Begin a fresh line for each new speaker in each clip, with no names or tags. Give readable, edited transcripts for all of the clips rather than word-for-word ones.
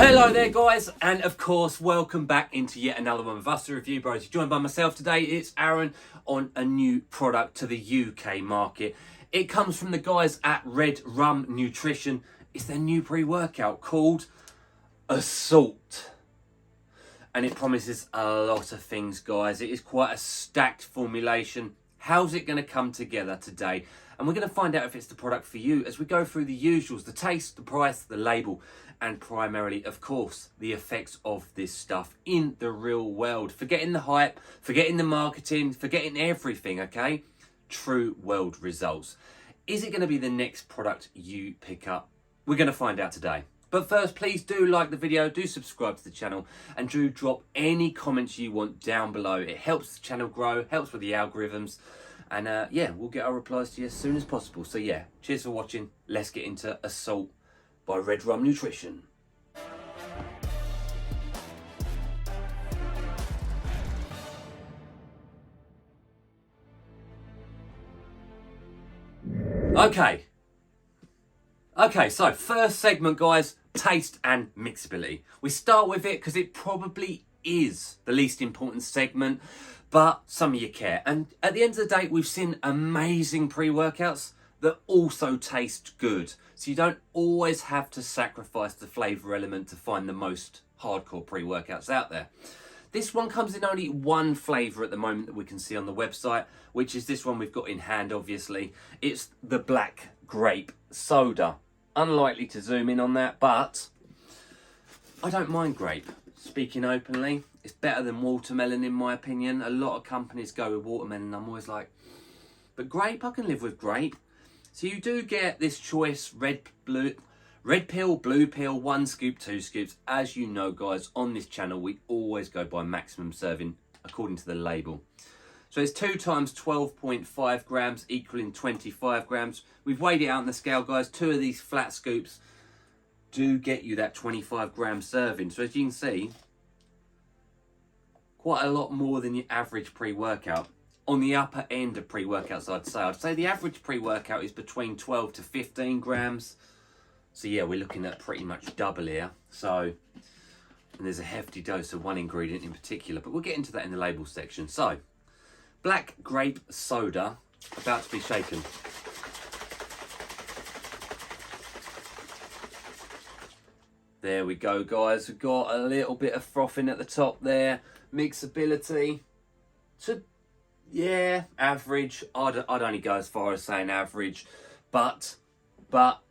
Hello there guys, and of course welcome back into yet another one of us, the Review Bros. You're joined by myself today. It's Aaron on a new product to the UK market. It comes from the guys at Redrum Nutrition. It's their new pre-workout called Assault, and it promises a lot of things, guys. It is quite a stacked formulation. How's it going to come together today? And we're going to find out if it's the product for you as we go through the usuals: the taste, the price, the label, and primarily, of course, the effects of this stuff in the real world. Forgetting the hype, forgetting the marketing, forgetting everything, okay? True world results. Is it going to be the next product you pick up? We're going to find out today. But first, please do like the video, do subscribe to the channel, and do drop any comments you want down below. It helps the channel grow, helps with the algorithms, and yeah, we'll get our replies to you as soon as possible. So yeah, cheers for watching. Let's get into Assault by Redrum Nutrition. Okay, so first segment, guys, taste and mixability. We start with it because it probably is the least important segment, but some of you care. And at the end of the day, we've seen amazing pre-workouts that also taste good. So you don't always have to sacrifice the flavour element to find the most hardcore pre-workouts out there. This one comes in only one flavour at the moment that we can see on the website, which is this one we've got in hand, obviously. It's the black grape soda. Unlikely to zoom in on that, but I don't mind grape. Speaking openly, it's better than watermelon in my opinion. A lot of companies go with watermelon. I'm always like, but grape, I can live with grape. So you do get this choice: red pill, blue pill, 1 scoop, 2 scoops. As you know, guys, on this channel, we always go by maximum serving according to the label. So it's 2 times 12.5 grams, equaling 25 grams. We've weighed it out on the scale, guys. 2 of these flat scoops do get you that 25 gram serving. So as you can see, quite a lot more than your average pre-workout. On the upper end of pre-workouts, I'd say the average pre-workout is between 12 to 15 grams. So yeah, we're looking at pretty much double here. So, and there's a hefty dose of one ingredient in particular, but we'll get into that in the label section. So, black grape soda, about to be shaken. There we go, guys. We've got a little bit of frothing at the top there. Mixability, so yeah, average. I'd only go as far as saying average, but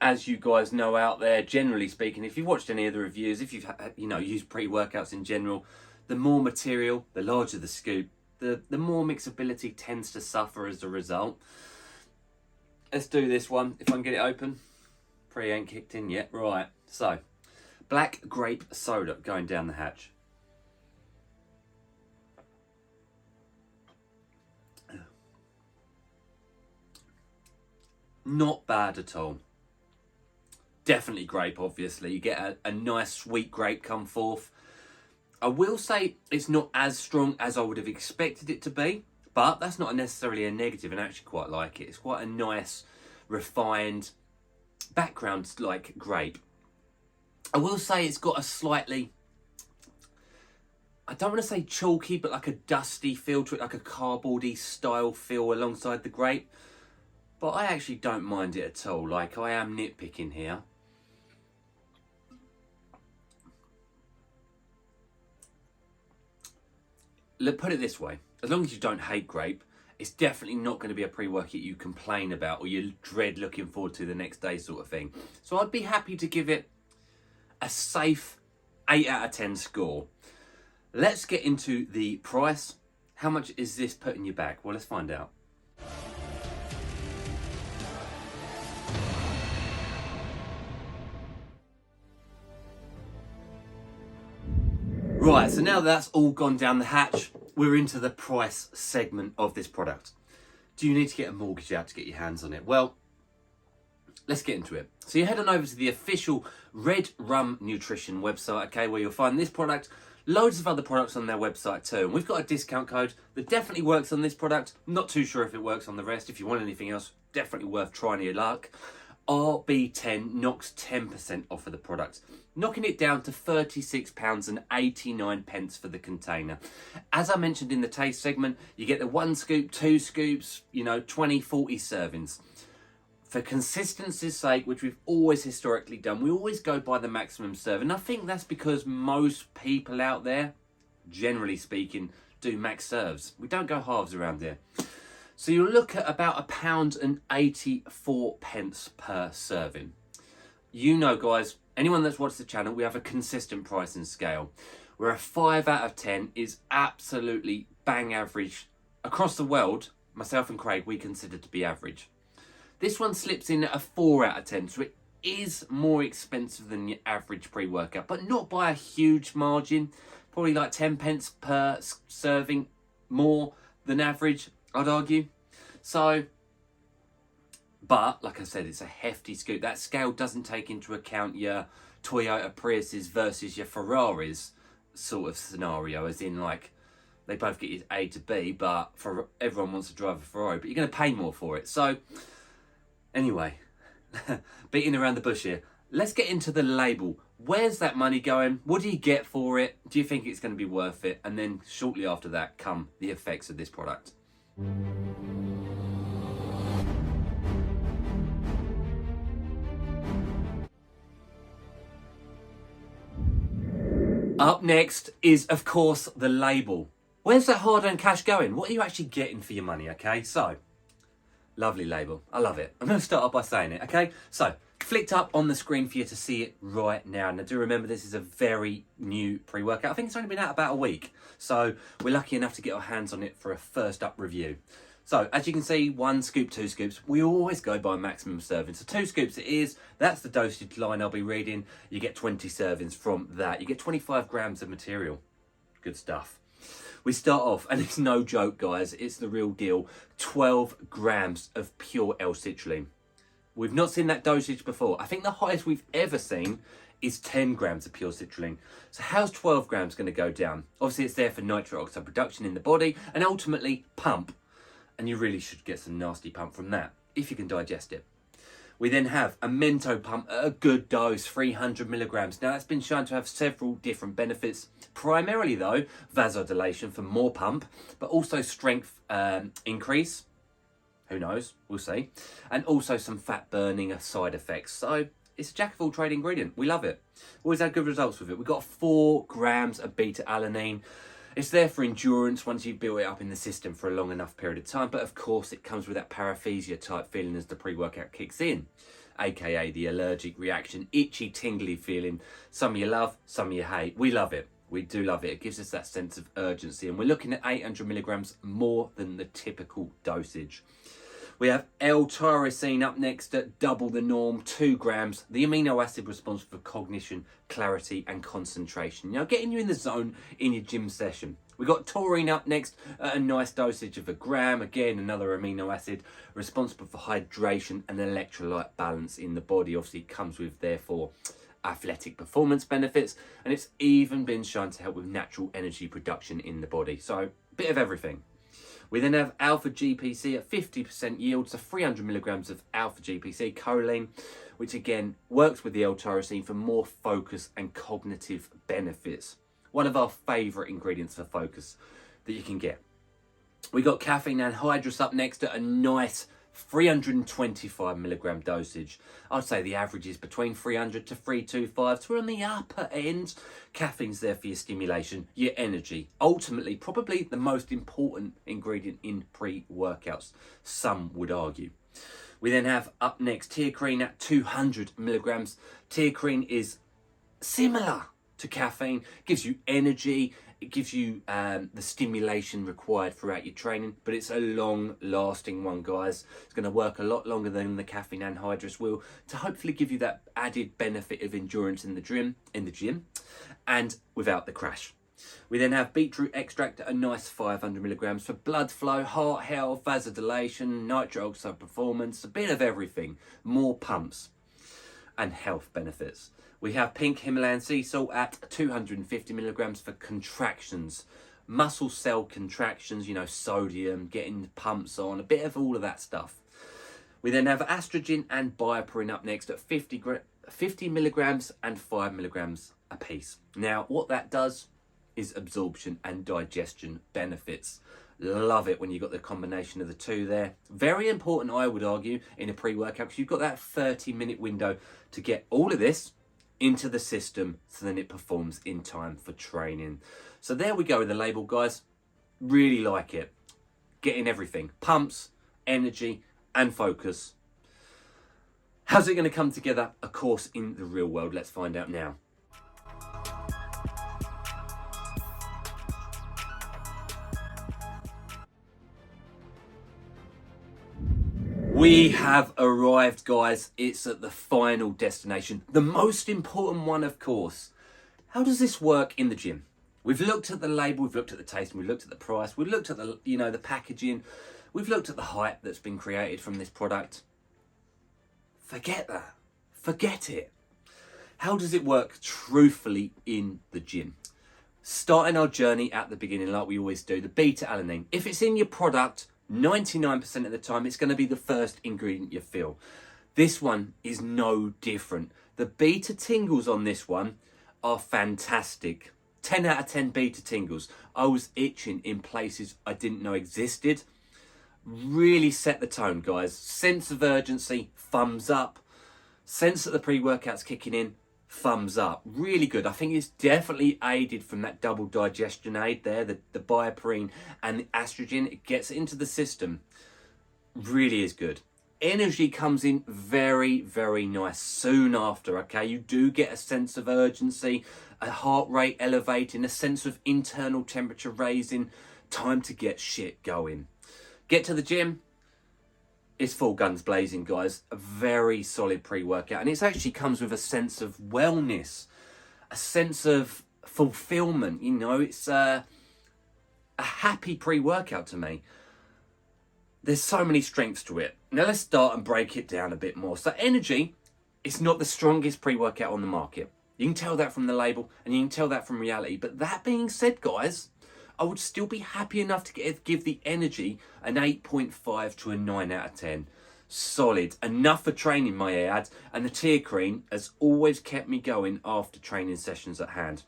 as you guys know out there, generally speaking, if you've watched any of the reviews, if you've used pre-workouts in general, the more material, the larger the scoop, the more mixability tends to suffer as a result. Let's do this one, if I can get it open. Pre ain't kicked in yet. Right, so black grape soda going down the hatch. Not bad at all. Definitely grape, obviously. You get a nice sweet grape come forth. I will say it's not as strong as I would have expected it to be, but that's not necessarily a negative, and I actually quite like it. It's quite a nice, refined background like grape. I will say it's got a slightly, I don't want to say chalky, but like a dusty feel to it, like a cardboardy style feel alongside the grape. But I actually don't mind it at all. Like, I am nitpicking here. Put it this way. As long as you don't hate grape, it's definitely not going to be a pre-workout you complain about or you dread looking forward to the next day sort of thing. So I'd be happy to give it a safe 8 out of 10 score. Let's get into the price. How much is this putting you back? Well, let's find out. Right, so now that's all gone down the hatch, we're into the price segment of this product. Do you need to get a mortgage out to get your hands on it? Well, let's get into it. So you head on over to the official Redrum Nutrition website, okay, where you'll find this product, loads of other products on their website too. And we've got a discount code that definitely works on this product. I'm not too sure if it works on the rest. If you want anything else, definitely worth trying your luck. RB10 knocks 10% off of the product, knocking it down to £36.89 for the container. As I mentioned in the taste segment, you get the 1 scoop, 2 scoops, 20, 40 servings. For consistency's sake, which we've always historically done, we always go by the maximum serve. And I think that's because most people out there, generally speaking, do max serves. We don't go halves around here. So you'll look at about £1.84 per serving. Guys, anyone that's watched the channel, we have a consistent pricing scale where a 5 out of 10 is absolutely bang average. Across the world, myself and Craig, we consider to be average. This one slips in at a 4 out of 10, so it is more expensive than your average pre-workout, but not by a huge margin. Probably like 10 pence per serving more than average, I'd argue. So, but like I said, it's a hefty scoop. That scale doesn't take into account your Toyota Priuses versus your Ferraris sort of scenario, as in like they both get you A to B, but for everyone wants to drive a Ferrari, but you're going to pay more for it. So anyway, beating around the bush here, let's get into the label. Where's that money going? What do you get for it? Do you think it's going to be worth it? And then shortly after that come the effects of this product. Up next is, of course, the label. Where's that hard-earned cash going? What are you actually getting for your money, okay? So, lovely label. I love it. I'm going to start off by saying it, okay? So, flicked up on the screen for you to see it right now. Now, do remember this is a very new pre-workout. I think it's only been out about a week. So, we're lucky enough to get our hands on it for a first up review. So, as you can see, 1 scoop, 2 scoops. We always go by maximum serving. So, 2 scoops it is. That's the dosage line I'll be reading. You get 20 servings from that. You get 25 grams of material. Good stuff. We start off, and it's no joke, guys. It's the real deal. 12 grams of pure L-citrulline. We've not seen that dosage before. I think the highest we've ever seen is 10 grams of pure citrulline. So how's 12 grams going to go down? Obviously, it's there for nitric oxide production in the body and ultimately pump. And you really should get some nasty pump from that, if you can digest it. We then have a Mento pump at a good dose, 300 milligrams. Now, that's been shown to have several different benefits. Primarily, though, vasodilation for more pump, but also strength increase. Who knows? We'll see. And also some fat burning side effects. So, it's a jack of all trade ingredient. We love it. Always had good results with it. We've got 4 grams of beta-alanine. It's there for endurance once you've built it up in the system for a long enough period of time. But of course, it comes with that paresthesia type feeling as the pre-workout kicks in, aka the allergic reaction, itchy, tingly feeling. Some you love, some you hate. We love it. We do love it. It gives us that sense of urgency. And we're looking at 800 milligrams more than the typical dosage. We have L-tyrosine up next at double the norm, 2 grams. The amino acid responsible for cognition, clarity and concentration. Getting you in the zone in your gym session. We got taurine up next at a nice dosage of 1 gram. Again, another amino acid responsible for hydration and electrolyte balance in the body. Obviously, it comes with, therefore, athletic performance benefits. And it's even been shown to help with natural energy production in the body. So, a bit of everything. We then have alpha GPC at 50% yield, so 300 milligrams of alpha GPC, choline, which again works with the L-tyrosine for more focus and cognitive benefits. One of our favourite ingredients for focus that you can get. We got caffeine anhydrous up next at a nice 325 milligram dosage. I'd say the average is between 300 to 325, so we're on the upper end. Caffeine's there for your stimulation, your energy. Ultimately, probably the most important ingredient in pre-workouts, some would argue. We then have up next teacrine at 200 milligrams. Teacrine is similar to caffeine, gives you energy, it gives you the stimulation required throughout your training, but it's a long-lasting one, guys. It's going to work a lot longer than the caffeine anhydrous will to hopefully give you that added benefit of endurance in the gym, and without the crash. We then have beetroot extract at a nice 500 milligrams for blood flow, heart health, vasodilation, nitric oxide performance, a bit of everything, more pumps and health benefits. We have pink Himalayan sea salt at 250 milligrams for contractions, muscle cell contractions, sodium, getting the pumps on, a bit of all of that stuff. We then have estrogen and bioperine up next at 50 milligrams and 5 milligrams a piece. Now, what that does is absorption and digestion benefits. Love it when you've got the combination of the two there. Very important, I would argue, in a pre-workout, because you've got that 30-minute window to get all of this into the system so then it performs in time for training. So there we go with the label, guys. Really like it. Getting everything. Pumps, energy, and focus. How's it going to come together? Of course, in the real world. Let's find out now. We have arrived, guys. It's at the final destination. The most important one, of course. How does this work in the gym? We've looked at the label, we've looked at the taste, we've looked at the price, we've looked at the, the packaging, we've looked at the hype that's been created from this product. Forget that. Forget it. How does it work truthfully in the gym? Starting our journey at the beginning, like we always do, the beta-alanine. If it's in your product, 99% of the time, it's going to be the first ingredient you feel. This one is no different. The beta tingles on this one are fantastic. 10 out of 10 beta tingles. I was itching in places I didn't know existed. Really set the tone, guys. Sense of urgency, thumbs up. Sense that the pre-workout's kicking in, thumbs up. Really good. I think it's definitely aided from that double digestion aid there, the bioperine and the estrogen. It gets into the system. Really is good. Energy comes in very, very nice soon after, okay? You do get a sense of urgency, a heart rate elevating, a sense of internal temperature raising. Time to get shit going. Get to the gym. It's full guns blazing, guys. A very solid pre-workout. And it actually comes with a sense of wellness, a sense of fulfillment. It's a happy pre-workout to me. There's so many strengths to it. Now let's start and break it down a bit more. So energy, it's not the strongest pre-workout on the market. You can tell that from the label and you can tell that from reality. But that being said, guys, I would still be happy enough to give the energy an 8.5 to a 9 out of 10. Solid. Enough for training, my add. And the teacrine has always kept me going after training sessions at hand.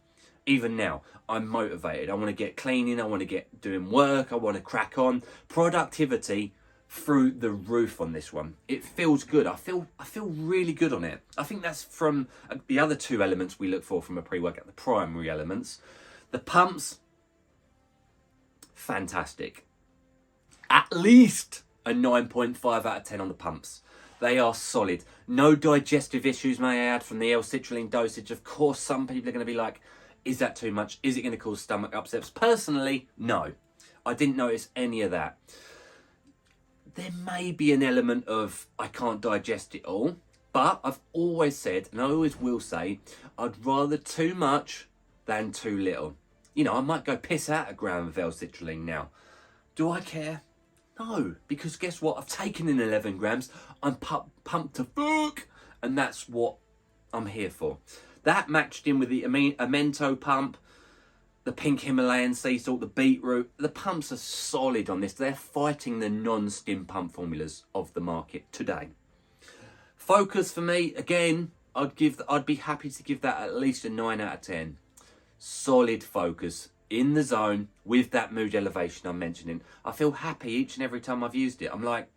Even now, I'm motivated. I want to get cleaning. I want to get doing work. I want to crack on. Productivity through the roof on this one. It feels good. I feel really good on it. I think that's from the other two elements we look for from a pre-workout, the primary elements. The pumps, fantastic. At least a 9.5 out of 10 on the pumps. They are solid. No digestive issues, may I add, from the L-citrulline dosage. Of course, some people are going to be like, is that too much? Is it going to cause stomach upsets? Personally, no. I didn't notice any of that. There may be an element of I can't digest it all, but I've always said, and I always will say, I'd rather too much than too little. I might go piss out a gram of L-citrulline now. Do I care? No, because guess what? I've taken in 11 grams. I'm pumped to fuck, and that's what I'm here for. That matched in with the Amento pump, the pink Himalayan sea salt, the beetroot. The pumps are solid on this. They're fighting the non-stim pump formulas of the market today. Focus for me, again, I'd be happy to give that at least a 9 out of 10. Solid focus in the zone with that mood elevation I'm mentioning. I feel happy each and every time I've used it. I'm like,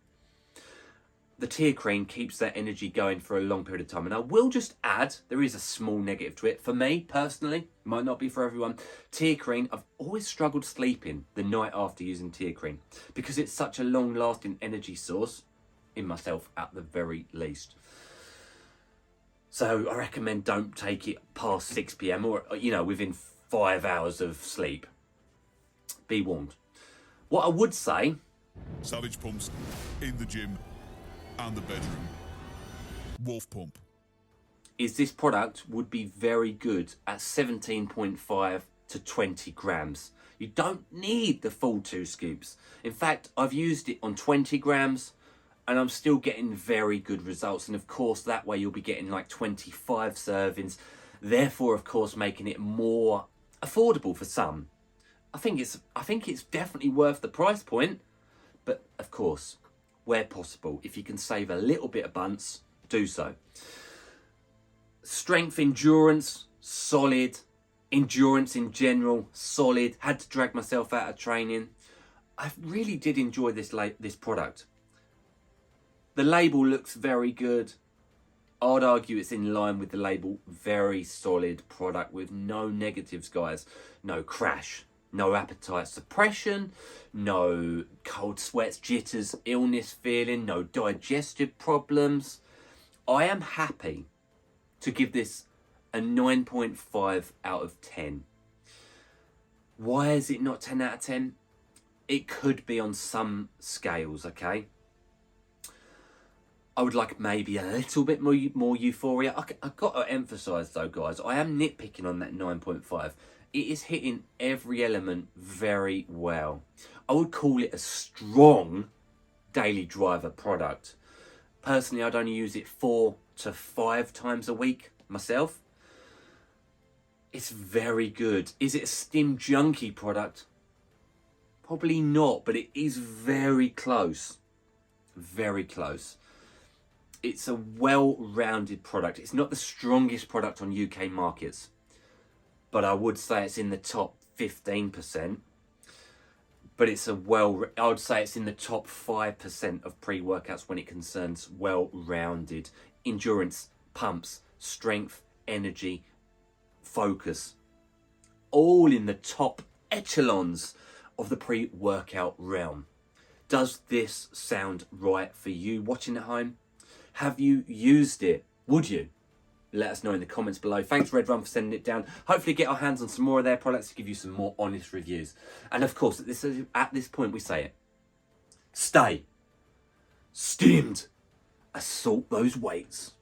the teacrine keeps that energy going for a long period of time. And I will just add, there is a small negative to it. For me, personally, might not be for everyone. Teacrine, I've always struggled sleeping the night after using teacrine because it's such a long-lasting energy source in myself at the very least. So I recommend don't take it past 6 p.m. or, within 5 hours of sleep. Be warned. What I would say...
Savage pumps in the gym and the bedroom. Wolf pump.
Is this product would be very good at 17.5 to 20 grams. You don't need the full 2 scoops. In fact, I've used it on 20 grams and I'm still getting very good results. And of course, that way you'll be getting like 25 servings. Therefore, of course, making it more affordable for some. I think it's definitely worth the price point. But of course, where possible. If you can save a little bit of bunts, do so. Strength, endurance, solid. Endurance in general, solid. Had to drag myself out of training. I really did enjoy this product. The label looks very good. I'd argue it's in line with the label. Very solid product with no negatives, guys. No crash, no appetite suppression, no cold sweats, jitters, illness feeling, no digestive problems. I am happy to give this a 9.5 out of 10. Why is it not 10 out of 10? It could be on some scales, okay? I would like maybe a little bit more euphoria. I've got to emphasise though, guys, I am nitpicking on that 9.5. It is hitting every element very well. I would call it a strong daily driver product. Personally, I'd only use it 4 to 5 times a week myself. It's very good. Is it a stim junkie product? Probably not, but it is very close. Very close. It's a well-rounded product. It's not the strongest product on UK markets, but I would say it's in the top 15%. But it's I would say it's in the top 5% of pre-workouts when it concerns well-rounded endurance, pumps, strength, energy, focus. All in the top echelons of the pre-workout realm. Does this sound right for you watching at home? Have you used it? Would you? Let us know in the comments below. Thanks Redrum for sending it down. Hopefully get our hands on some more of their products to give you some more honest reviews. And of course, at this point we say it. Stay stimmed. Assault those weights.